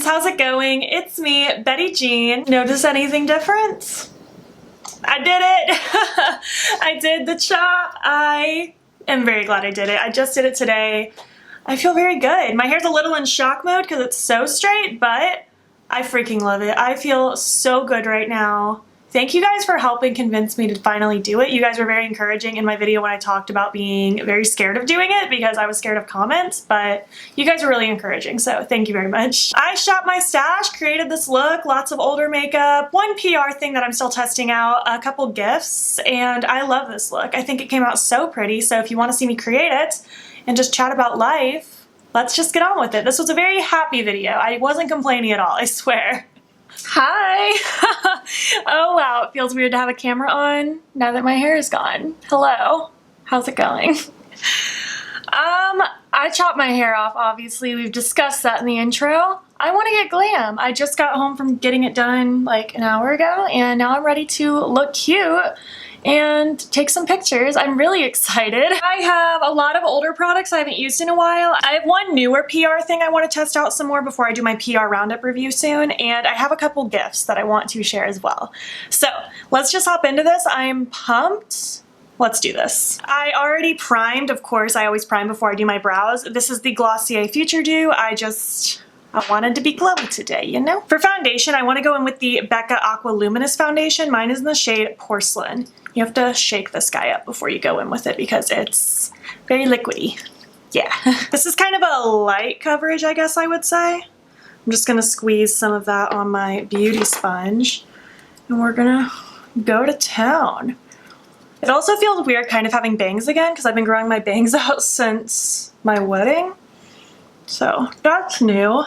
how's it going? It's me, Betty Jean. Notice anything different? I did it! I did the chop. I am very glad I did it. I just did it today. I feel very good. My hair's a little in shock mode because it's so straight, but I freaking love it. I feel so good right now. Thank you guys for helping convince me to finally do it. You guys were very encouraging in my video when I talked about being very scared of doing it because I was scared of comments, but you guys are really encouraging, so thank you very much. I shopped my stash, created this look, lots of older makeup, one PR thing that I'm still testing out, a couple gifts, and I love this look. I think it came out so pretty, so if you want to see me create it and just chat about life, let's just get on with it. This was a very happy video. I wasn't complaining at all, I swear. Hi! Oh wow, it feels weird to have a camera on now that my hair is gone. Hello, how's it going? I chopped my hair off, obviously. We've discussed that in the intro. I want to get glam. I just got home from getting it done like an hour ago, and now I'm ready to look cute and take some pictures. I'm really excited. I have a lot of older products I haven't used in a while. I have one newer PR thing I want to test out some more before I do my PR roundup review soon, and I have a couple gifts that I want to share as well. So let's just hop into this. I'm pumped. Let's do this. I already primed, of course. I always prime before I do my brows. This is the Glossier Futuredew. I wanted to be glowy today, you know? For foundation, I want to go in with the Becca Aqua Luminous foundation. Mine is in the shade Porcelain. You have to shake this guy up before you go in with it because it's very liquidy. Yeah. This is kind of a light coverage, I guess I would say. I'm just going to squeeze some of that on my beauty sponge, and we're going to go to town. It also feels weird kind of having bangs again because I've been growing my bangs out since my wedding. So that's new.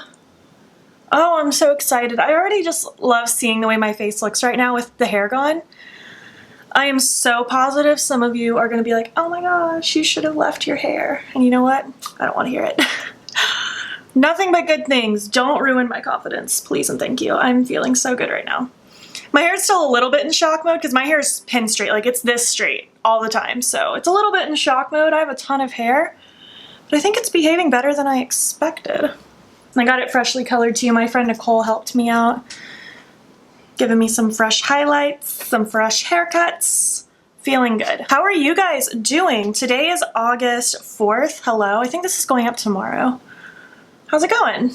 Oh, I'm so excited. I already just love seeing the way my face looks right now with the hair gone. I am so positive some of you are going to be like, oh my gosh, you should have left your hair. And you know what? I don't want to hear it. Nothing but good things. Don't ruin my confidence, please and thank you. I'm feeling so good right now. My hair is still a little bit in shock mode because my hair is pin straight. Like it's this straight all the time. So it's a little bit in shock mode. I have a ton of hair, but I think it's behaving better than I expected. I got it freshly colored too. My friend Nicole helped me out, giving me some fresh highlights, some fresh haircuts. Feeling good. How are you guys doing? Today is August 4th. Hello. I think this is going up tomorrow. How's it going?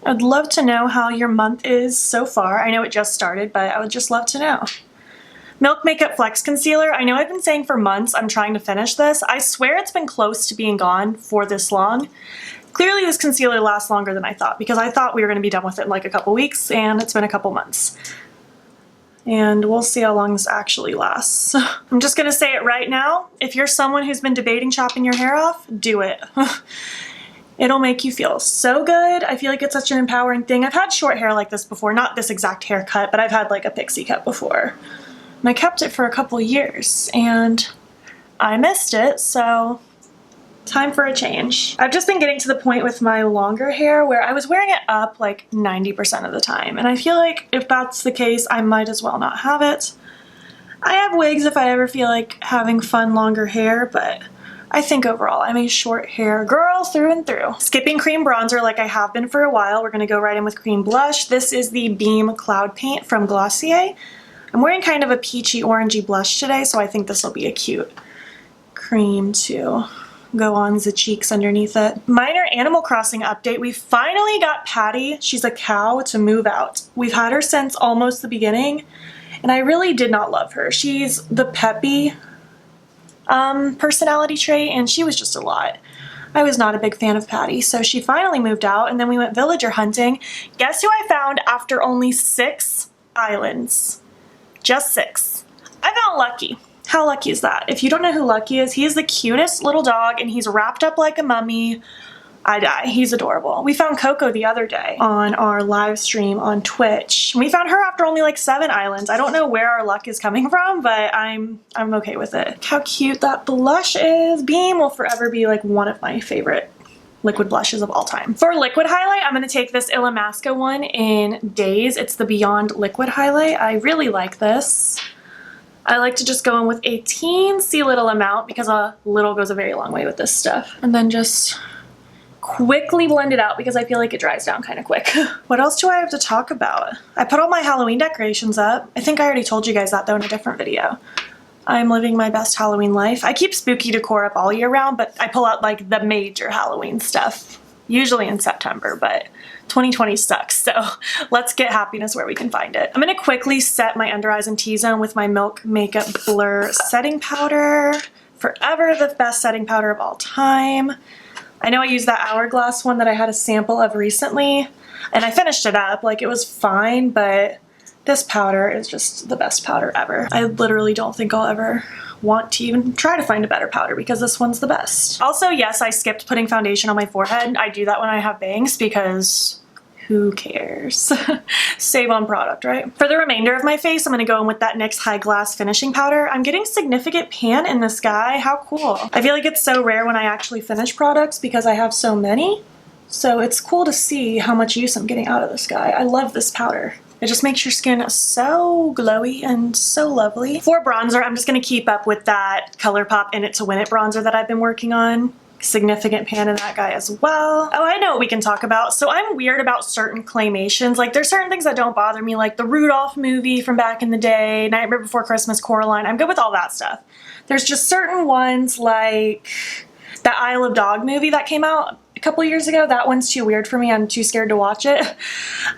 I'd love to know how your month is so far. I know it just started, but I would just love to know. Milk Makeup Flex Concealer. I know I've been saying for months I'm trying to finish this. I swear it's been close to being gone for this long. Clearly this concealer lasts longer than I thought because I thought we were going to be done with it in like a couple weeks, and it's been a couple months. And we'll see how long this actually lasts. I'm just going to say it right now. If you're someone who's been debating chopping your hair off, do it. It'll make you feel so good. I feel like it's such an empowering thing. I've had short hair like this before, not this exact haircut, but I've had like a pixie cut before. And I kept it for a couple years and I missed it, so time for a change. I've just been getting to the point with my longer hair where I was wearing it up like 90% of the time, and I feel like if that's the case, I might as well not have it. I have wigs if I ever feel like having fun longer hair, but I think overall I'm a short hair girl through and through. Skipping cream bronzer like I have been for a while, we're going to go right in with cream blush. This is the Beam Cloud Paint from Glossier. I'm wearing kind of a peachy orangey blush today, so I think this will be a cute cream to go on the cheeks underneath it. Minor Animal Crossing update. We finally got Patty, she's a cow, to move out. We've had her since almost the beginning, and I really did not love her. She's the peppy personality trait, and she was just a lot. I was not a big fan of Patty, so she finally moved out, and then we went villager hunting. Guess who I found after only 6 islands? Just 6. I found Lucky. How lucky is that? If you don't know who Lucky is, he is the cutest little dog and he's wrapped up like a mummy. I die. He's adorable. We found Coco the other day on our live stream on Twitch. We found her after only like 7 islands. I don't know where our luck is coming from, but I'm okay with it. How cute that blush is. Beam will forever be like one of my favorite liquid blushes of all time. For liquid highlight, I'm going to take this Illamasqua one in Daze. It's the Beyond Liquid Highlight. I really like this. I like to just go in with a teensy little amount because a little goes a very long way with this stuff. And then just quickly blend it out because I feel like it dries down kind of quick. What else do I have to talk about? I put all my Halloween decorations up. I think I already told you guys that though in a different video. I'm living my best Halloween life. I keep spooky decor up all year round, but I pull out like the major Halloween stuff, usually in September, but 2020 sucks, so let's get happiness where we can find it. I'm gonna quickly set my under eyes and T-zone with my Milk Makeup Blur setting powder. Forever the best setting powder of all time. I know I used that Hourglass one that I had a sample of recently, and I finished it up. Like, it was fine, but this powder is just the best powder ever. I literally don't think I'll ever want to even try to find a better powder because this one's the best. Also, yes, I skipped putting foundation on my forehead. I do that when I have bangs because who cares? Save on product, right? For the remainder of my face, I'm gonna go in with that NYX High Glass finishing powder. I'm getting significant pan in this guy. How cool. I feel like it's so rare when I actually finish products because I have so many. So it's cool to see how much use I'm getting out of this guy. I love this powder. It just makes your skin so glowy and so lovely. For bronzer, I'm just gonna keep up with that Colourpop In It to Win It bronzer that I've been working on. Significant pan in that guy as well. Oh, I know what we can talk about. So I'm weird about certain claymations. Like, there's certain things that don't bother me, like the Rudolph movie from back in the day, Nightmare Before Christmas, Coraline. I'm good with all that stuff. There's just certain ones like the Isle of Dog movie that came out a couple years ago. That one's too weird for me. I'm too scared to watch it.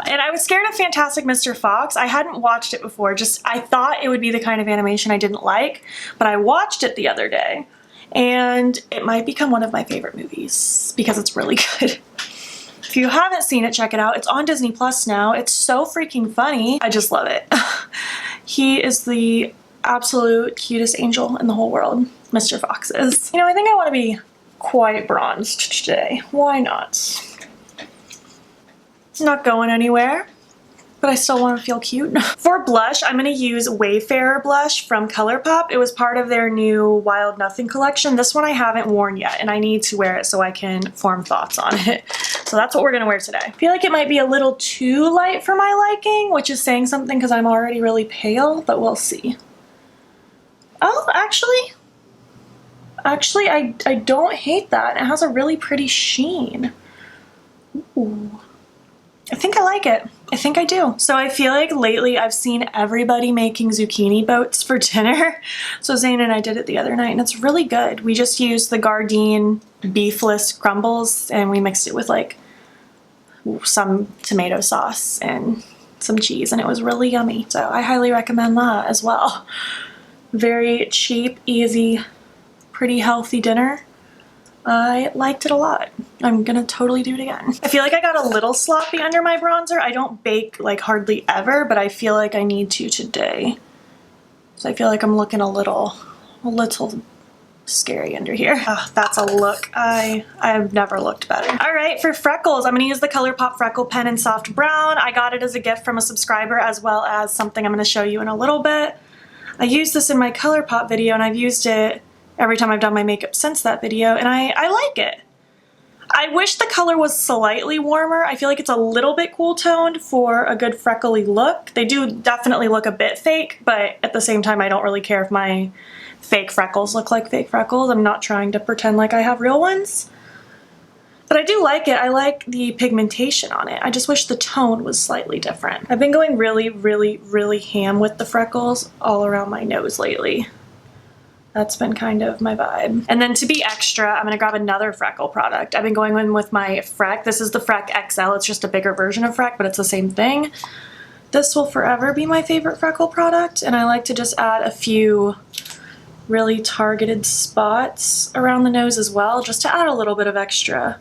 And I was scared of Fantastic Mr. Fox. I hadn't watched it before. Just, I thought it would be the kind of animation I didn't like, but I watched it the other day. And it might become one of my favorite movies because it's really good. If you haven't seen it, check it out. It's on Disney Plus now. It's so freaking funny. I just love it. He is the absolute cutest angel in the whole world, Mr. Fox is. You know, I think I want to be quite bronzed today. Why not? Not going anywhere, but I still want to feel cute. For blush, I'm going to use Wayfarer blush from Colourpop. It was part of their new Wild Nothing collection. This one I haven't worn yet, and I need to wear it so I can form thoughts on it. So that's what we're going to wear today. I feel like it might be a little too light for my liking, which is saying something because I'm already really pale, but we'll see. Oh, actually, I don't hate that. It has a really pretty sheen. Ooh. I think I like it. I think I do. So I feel like lately I've seen everybody making zucchini boats for dinner. So Zane and I did it the other night and it's really good. We just used the Gardein beefless crumbles and we mixed it with like some tomato sauce and some cheese and it was really yummy. So I highly recommend that as well. Very cheap, easy, pretty healthy dinner. I liked it a lot. I'm gonna totally do it again. I feel like I got a little sloppy under my bronzer. I don't bake like hardly ever, but I feel like I need to today. So I feel like I'm looking a little scary under here. Oh, that's a look. I've never looked better. All right, for freckles, I'm gonna use the Colourpop Freckle Pen in Soft Brown. I got it as a gift from a subscriber as well as something I'm gonna show you in a little bit. I used this in my Colourpop video and I've used it every time I've done my makeup since that video, and I like it. I wish the color was slightly warmer. I feel like it's a little bit cool toned for a good freckly look. They do definitely look a bit fake, but at the same time, I don't really care if my fake freckles look like fake freckles. I'm not trying to pretend like I have real ones. But I do like it. I like the pigmentation on it. I just wish the tone was slightly different. I've been going really ham with the freckles all around my nose lately. That's been kind of my vibe. And then to be extra, I'm gonna grab another freckle product. I've been going in with my Freck. This is the Freck XL. It's just a bigger version of Freck, but it's the same thing. This will forever be my favorite freckle product, and I like to just add a few really targeted spots around the nose as well, just to add a little bit of extra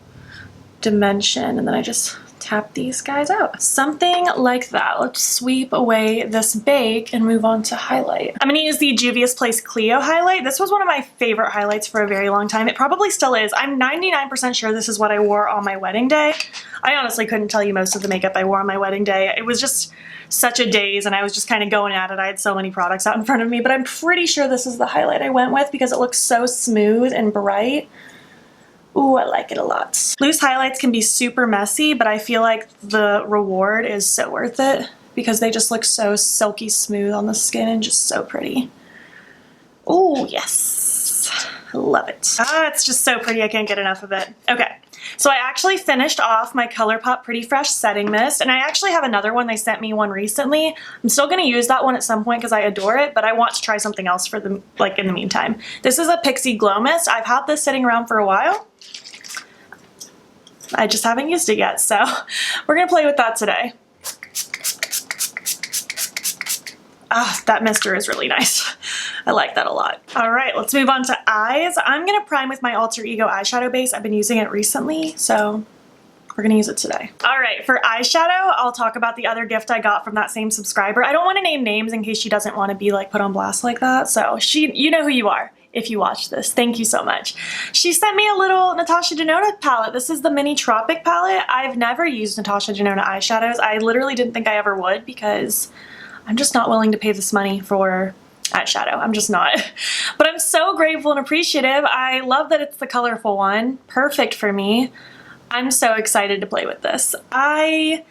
dimension, and then I just tap these guys out. Something like that. Let's sweep away this bake and move on to highlight. I'm gonna use the Juvias Place Cleo highlight. This was one of my favorite highlights for a very long time. It probably still is. I'm 99% sure this is what I wore on my wedding day. I honestly couldn't tell you most of the makeup I wore on my wedding day. It was just such a daze and I was just kind of going at it. I had so many products out in front of me, but I'm pretty sure this is the highlight I went with because it looks so smooth and bright. Ooh, I like it a lot. Loose highlights can be super messy, but I feel like the reward is so worth it because they just look so silky smooth on the skin and just so pretty. Ooh, yes. I love it. Ah, it's just so pretty. I can't get enough of it. Okay. So I actually finished off my Colourpop Pretty Fresh Setting Mist, and I actually have another one. They sent me one recently. I'm still going to use that one at some point because I adore it, but I want to try something else for the, like, in the meantime. This is a Pixi Glow Mist. I've had this sitting around for a while. I just haven't used it yet, so we're going to play with that today. Ah, that mister is really nice. I like that a lot. All right, let's move on to eyes. I'm gonna prime with my Alter Ego eyeshadow base. I've been using it recently, so we're gonna use it today. All right, for eyeshadow, I'll talk about the other gift I got from that same subscriber. I don't wanna name names in case she doesn't wanna be like put on blast like that. So you know who you are if you watch this. Thank you so much. She sent me a little Natasha Denona palette. This is the mini Tropic palette. I've never used Natasha Denona eyeshadows. I literally didn't think I ever would because I'm just not willing to pay this money for eyeshadow. I'm just not. But I'm so grateful and appreciative. I love that it's the colorful one. Perfect for me. I'm so excited to play with this. I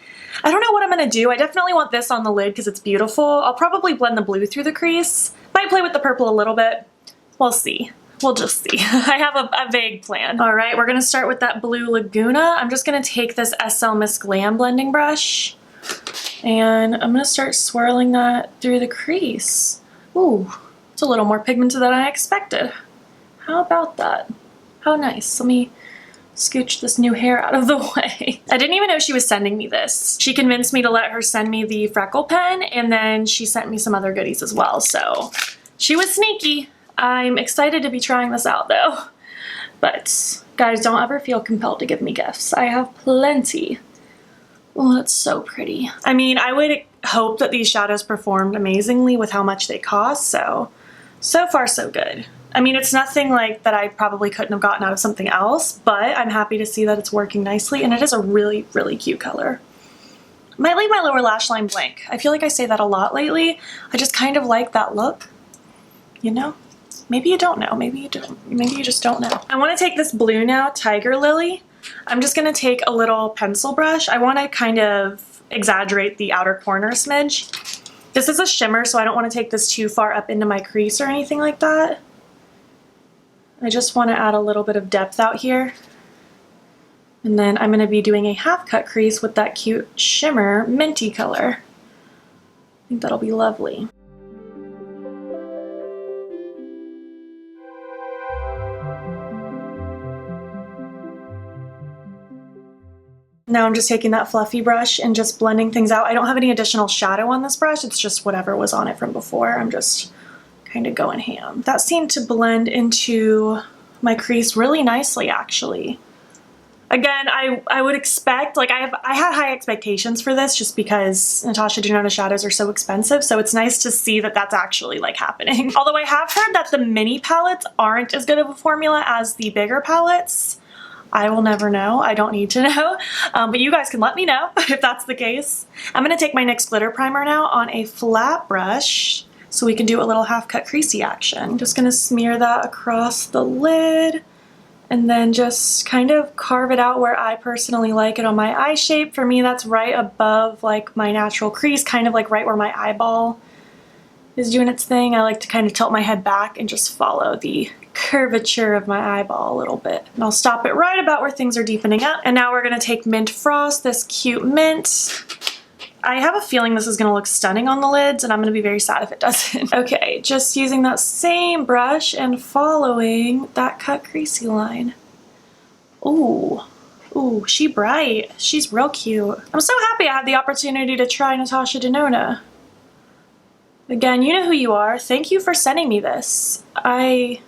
don't know what I'm gonna do. I definitely want this on the lid because it's beautiful. I'll probably blend the blue through the crease. Might play with the purple a little bit. We'll see. We'll just see. I have a vague plan. All right, we're gonna start with that blue Laguna. I'm just gonna take this NYX Glam blending brush and I'm gonna start swirling that through the crease. Ooh, it's a little more pigmented than I expected. How about that? How nice. Let me scooch this new hair out of the way. I didn't even know she was sending me this. She convinced me to let her send me the freckle pen, and then she sent me some other goodies as well, so she was sneaky. I'm excited to be trying this out though. But guys, don't ever feel compelled to give me gifts. I have plenty. Oh, that's so pretty. I mean, I would hope that these shadows performed amazingly with how much they cost, so far so good. I mean, it's nothing like that I probably couldn't have gotten out of something else, but I'm happy to see that it's working nicely, and it is a really, really cute color. I might leave my lower lash line blank. I feel like I say that a lot lately. I just kind of like that look, you know? Maybe you don't know, maybe you don't. Maybe you just don't know. I want to take this blue now, Tiger Lily. I'm just gonna take a little pencil brush. I want to kind of exaggerate the outer corner a smidge. This is a shimmer, so I don't want to take this too far up into my crease or anything like that. I just want to add a little bit of depth out here. And then I'm going to be doing a half cut crease with that cute shimmer minty color. I think that'll be lovely. Now I'm just taking that fluffy brush and just blending things out. I don't have any additional shadow on this brush. It's just whatever was on it from before. I'm just kind of going ham. That seemed to blend into my crease really nicely, actually. Again, I would expect, like I had high expectations for this just because Natasha Denona shadows are so expensive, so it's nice to see that that's actually like happening. Although I have heard that the mini palettes aren't as good of a formula as the bigger palettes. I will never know. I don't need to know. But you guys can let me know if that's the case. I'm going to take my NYX Glitter Primer now on a flat brush so we can do a little half cut creasy action. Just going to smear that across the lid and then just kind of carve it out where I personally like it on my eye shape. For me, that's right above like my natural crease, kind of like right where my eyeball is doing its thing. I like to kind of tilt my head back and just follow the curvature of my eyeball a little bit. And I'll stop it right about where things are deepening up. And now we're gonna take Mint Frost, this cute mint. I have a feeling this is gonna look stunning on the lids and I'm gonna be very sad if it doesn't. Okay, just using that same brush and following that cut creasy line. Ooh, ooh, she bright. She's real cute. I'm so happy I had the opportunity to try Natasha Denona. Again, you know who you are. Thank you for sending me this. I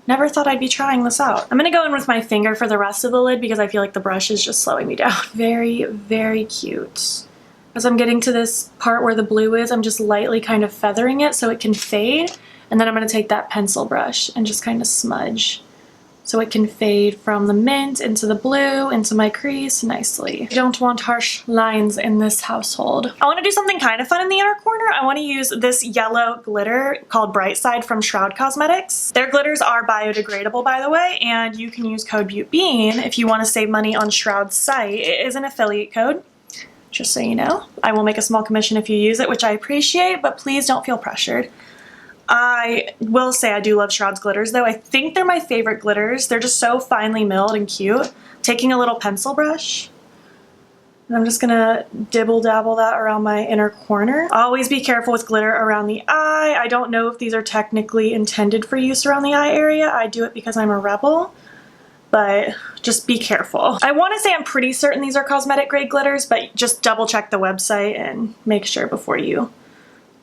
never thought I'd be trying this out. I'm gonna go in with my finger for the rest of the lid because I feel like the brush is just slowing me down. Very, very cute. As I'm getting to this part where the blue is, I'm just lightly kind of feathering it so it can fade. And then I'm gonna take that pencil brush and just kind of smudge so it can fade from the mint into the blue, into my crease nicely. I don't want harsh lines in this household. I want to do something kind of fun in the inner corner. I want to use this yellow glitter called Bright Side from Shroud Cosmetics. Their glitters are biodegradable, by the way, and you can use code BUTEBEAN if you want to save money on Shroud's site. It is an affiliate code, just so you know. I will make a small commission if you use it, which I appreciate, but please don't feel pressured. I will say I do love Shroud's glitters though. I think they're my favorite glitters. They're just so finely milled and cute. Taking a little pencil brush, and I'm just gonna dibble dabble that around my inner corner. Always be careful with glitter around the eye. I don't know if these are technically intended for use around the eye area. I do it because I'm a rebel, but just be careful. I wanna say I'm pretty certain these are cosmetic grade glitters, but just double check the website and make sure before you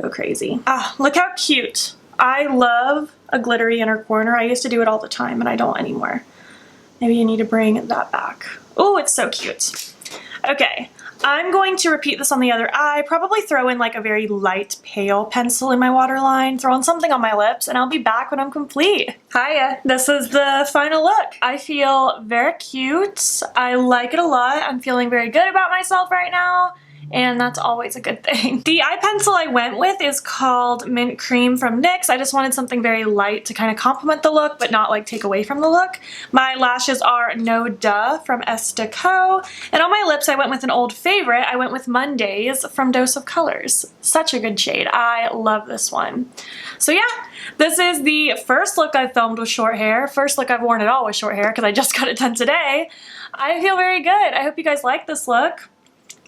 go crazy. Ah, look how cute. I love a glittery inner corner. I used to do it all the time and I don't anymore. Maybe you need to bring that back. Oh, it's so cute. Okay, I'm going to repeat this on the other eye, probably throw in like a very light pale pencil in my waterline, throw in something on my lips, and I'll be back when I'm complete. Hiya, this is the final look. I feel very cute. I like it a lot. I'm feeling very good about myself right now, and that's always a good thing. The eye pencil I went with is called Mint Cream from NYX. I just wanted something very light to kind of complement the look, but not like take away from the look. My lashes are No Duh from Esta Co. And on my lips, I went with an old favorite. I went with Mondays from Dose of Colors. Such a good shade. I love this one. So yeah, this is the first look I've filmed with short hair. First look I've worn at all with short hair because I just got it done today. I feel very good. I hope you guys like this look.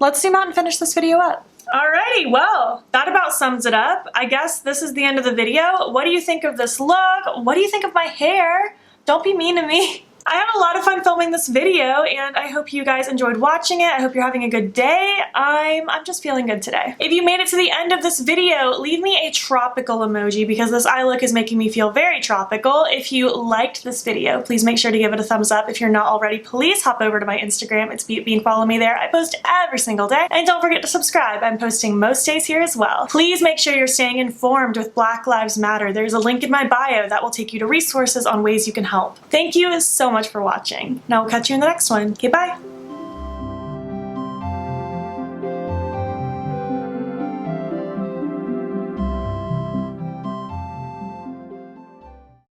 Let's zoom out and finish this video up. Alrighty, well, that about sums it up. I guess this is the end of the video. What do you think of this look? What do you think of my hair? Don't be mean to me. I had a lot of fun filming this video, and I hope you guys enjoyed watching it. I hope you're having a good day. I'm just feeling good today. If you made it to the end of this video, leave me a tropical emoji because this eye look is making me feel very tropical. If you liked this video, please make sure to give it a thumbs up. If you're not already, please hop over to my Instagram. It's Bean. Follow me there. I post every single day. And don't forget to subscribe. I'm posting most days here as well. Please make sure you're staying informed with Black Lives Matter. There's a link in my bio that will take you to resources on ways you can help. Thank you so much for watching. Now we'll catch you in the next one. Okay, bye.